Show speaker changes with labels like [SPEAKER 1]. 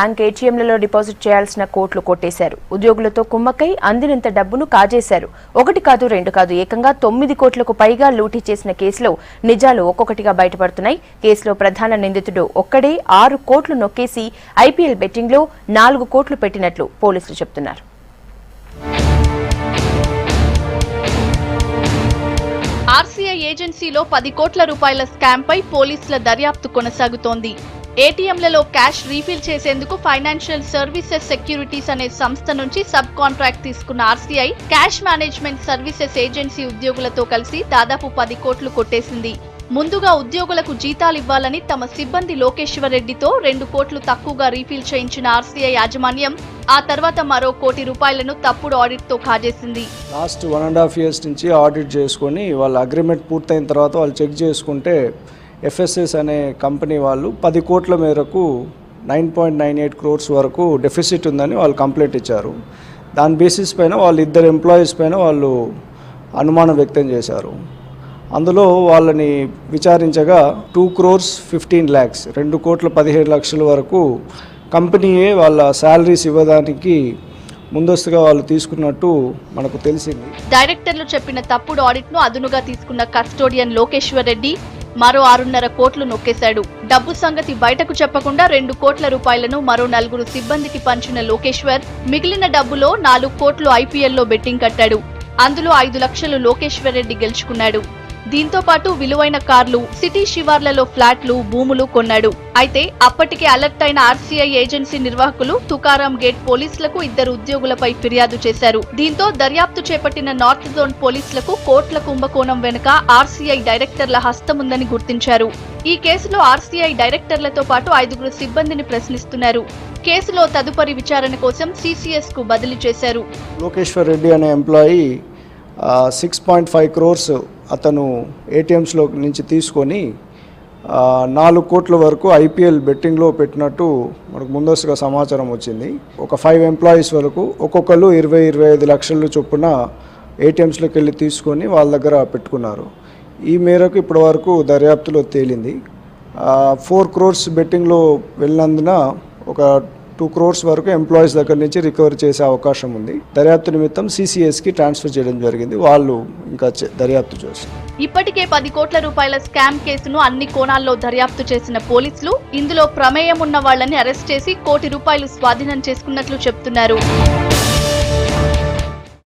[SPEAKER 1] Bank ఏటీఎంలలో deposit చేయాల్సిన కోట్లు కొట్టేశారు. ఉద్యోగులతో కుమ్మక్కై అందినంత డబ్బును కాజేశారు. ఒకటి కాదు రెండు కాదు ఏకంగా 9 కోట్లకు పైగా లూటీ చేసిన కేసులో నిజాలు ఒక్కొక్కటిగా బయటపడుతున్నాయి. కేసులో ప్రధాన నిందితుడు ఒక్కడే 6 కోట్లు నొక్కేసి ఐపీఎల్ బెట్టింగ్లో 4 కోట్లు పెట్టినట్లు పోలీసులు చెబుతున్నారు.
[SPEAKER 2] ఆర్సీఐ ఏజెన్సీలో 10 కోట్ల రూపాయల స్కామ్ పై పోలీసుల దర్యాప్తు కొనసాగుతోంది. ఏటీఎంలలో క్యాష్ రీఫిల్ చేసేందుకు ఫైనాన్షియల్ సర్వీసెస్ సెక్యూరిటీస్ అనే సంస్థ నుంచి సబ్ కాంట్రాక్ట్ తీసుకున్న RCI cash management services agency ఉద్యోగులతో కలిసి దాదాపు 10 కోట్లు కొట్టేసింది. ముందుగా ఉద్యోగులకు జీతాలు ఇవ్వాలని తమ సిబ్బంది లోకేశ్వర్ రెడ్డితో 2 కోట్లు తక్కువగా రీఫిల్ చేయించిన ఆర్సీఐ యాజమాన్యం ఆ తర్వాత మరో 1 కోటి రూపాయలను తప్పుడు ఆడిట్ తో కాజేసింది.
[SPEAKER 3] లాస్ట్ 1.5 years నుంచి ఆడిట్ చేసుకొని వాళ్ళ అగ్రిమెంట్ పూర్తయిన తర్వాత వాళ్ళు చెక్ చేసుకుంటే ఎఫ్ఎస్ఎస్ అనే కంపెనీ వాళ్ళు 10 కోట్ల మేరకు 9.98 crores వరకు డెఫిసిట్ ఉందని వాళ్ళు కంప్లైంట్ ఇచ్చారు. దాని బేసిస్ పైన వాళ్ళు 2 ఎంప్లాయీస్ పైన వాళ్ళు అనుమానం వ్యక్తం చేశారు. అందులో వాళ్ళని విచారించగా 2 crores 15 lakhs 2 కోట్ల 17 లక్షల వరకు కంపెనీయే వాళ్ళ శాలరీస్ ఇవ్వడానికి ముందస్తుగా వాళ్ళు తీసుకున్నట్టు మనకు తెలిసింది.
[SPEAKER 2] డైరెక్టర్లు చెప్పిన తప్పుడు ఆడిట్ ను అదునుగా తీసుకున్న కస్టోడియన్ లోకేశ్వర్ రెడ్డి మరో 6.5 కోట్లు నొక్కేశాడు. డబ్బు సంగతి బయటకు చెప్పకుండా 2 కోట్ల రూపాయలను మరో 4 సిబ్బందికి పంచిన లోకేశ్వర్ మిగిలిన డబ్బులో 4 కోట్లు ఐపీఎల్లో బెట్టింగ్ కట్టాడు. అందులో 5 లక్షలు లోకేశ్వర్ రెడ్డి గెలుచుకున్నాడు. దీంతో పాటు విలువైన కార్లు, సిటీ శివార్లలో ఫ్లాట్లు, భూములు కొన్నాడు. అయితే అప్పటికే అలర్ట్ అయిన ఆర్సీఐ ఏజెన్సీ నిర్వాహకులు తుకారాం గేట్ పోలీసులకు 2 ఉద్యోగులపై ఫిర్యాదు చేశారు. దీంతో దర్యాప్తు చేపట్టిన నార్త్ జోన్ పోలీసులకు కోట్ల కుంభకోణం వెనుక ఆర్సీఐ డైరెక్టర్ల హస్తముందని గుర్తించారు. ఈ కేసులో ఆర్సీఐ డైరెక్టర్లతో పాటు 5 సిబ్బందిని ప్రశ్నిస్తున్నారు. కేసులో తదుపరి విచారణ కోసం సీసీఎస్ కు బదిలీ చేశారు.
[SPEAKER 3] లోకేశ్వర్ రెడ్డి అనే ఎంప్లాయీ 6.5 crores అతను ఏటీఎంస్లో నుంచి తీసుకొని 4 కోట్ల వరకు ఐపీఎల్ బెట్టింగ్లో పెట్టినట్టు మనకు ముందస్తుగా సమాచారం వచ్చింది. ఒక 5 ఎంప్లాయీస్ వరకు ఒక్కొక్కరు 20-25 లక్షల చొప్పున ఏటీఎంస్లోకి వెళ్ళి తీసుకొని వాళ్ళ దగ్గర పెట్టుకున్నారు. ఈ మేరకు ఇప్పటి వరకు దర్యాప్తులో తేలింది. 4 crores బెట్టింగ్లో వెళ్ళినందున ఒక 2 crores వరకు ఎంప్లాయీస్ దగ్గర నుంచి రికవర్ చేసే అవకాశం ఉంది. దర్యాప్తు నిమిత్తం సీసీఎస్కి ట్రాన్స్ఫర్ చేయడం జరిగింది. వాళ్ళు ఇంకా దర్యాప్తు చేస్తారు.
[SPEAKER 2] ఇప్పటికే 10 కోట్ల రూపాయల స్కామ్ కేసును అన్ని కోణాల్లో దర్యాప్తు చేసిన పోలీసులు ఇందులో ప్రమేయం ఉన్న వాళ్లని అరెస్ట్ చేసి 1 కోటి రూపాయలు స్వాధీనం చేసుకున్నట్లు చెబుతున్నారు.